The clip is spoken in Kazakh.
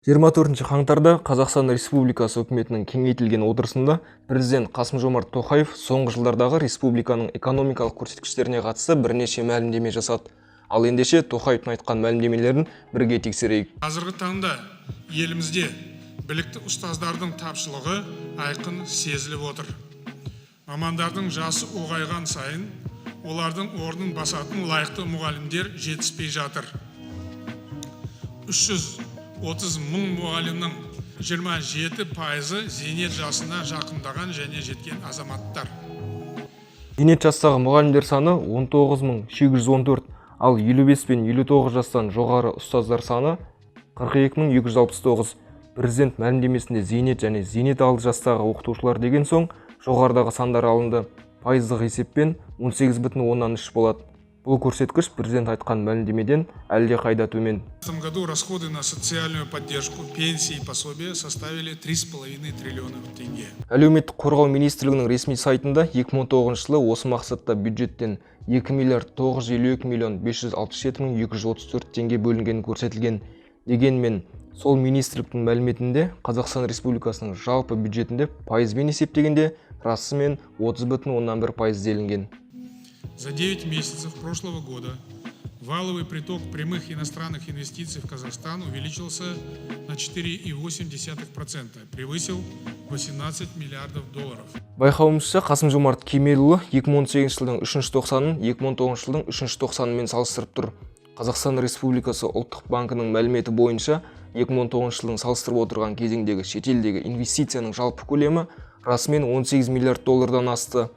24 қаңтарда Қазақстан Республикасы үкіметінің кеңейтілген отырысында президент Қасым-Жомарт Тоқаев соңғы жылдардағы республиканың экономикалық көрсеткіштеріне қатысты бірнеше мәлімдеме жасады. Ал ендеше Тоқаевтың айтқан мәлімдемелерін бірге тексерейік. Қазіргі таңда елімізде білікті ұстаздардың тапшылығы айқын сезіліп отыр. Мамандардың жасы ұлғайған сайын олардың орнын басатын лайықты мұғалімдер жетіспей жатыр. 330 мың мұғалімнің 27% зейнет жасына жақындаған және жеткен азаматтар. Зейнет жастағы мұғалімдер саны 19.814, ал 55 пен 59 жастан жоғары ұстаздар саны 42.269. Президент мәлімдемесінде зейнет және зейнет алды жастағы оқытушылар деген соң жоғарыдағы сандар алынды. Пайыздық есеппен 18,3 болады. Бұл көрсеткіш президент айтқан мәлімдемеден әлде қайда төмен. В этом году расходы на социальную поддержку, пенсии и пособия составили 3,5 триллиона тенге. Әлеуметтік қорғау министрлігінің ресми сайтында 2019 жылы осы мақсатта бюджеттен 2 миллиард 952 миллион 567 мың 234 теңге бөлінгені көрсетілген. Дегенмен, сол министрліктің мәліметінде Қазақстан Республикасының жалпы бюджетінде пайызбен есептегенде расымен 30,1% делінген. За 9 месяцев прошлого года валовый приток прямых иностранных инвестиций в Казахстан увеличился на 4,8%, превысил 18 миллиардов долларов. Байқауымызша, Қасым-Жомарт Кемелұлы 2018 жылдың 3 тоқсанын 2019 жылдың 3 тоқсанымен салыстырып тұр. Қазақстан Республикасы ұлттық банкінің мәліметі бойынша 2019 жылдың салыстырып отырған кезеңдегі шетелдегі инвестицияның жалпы көлемі расымен 18 миллиард доллардан асты.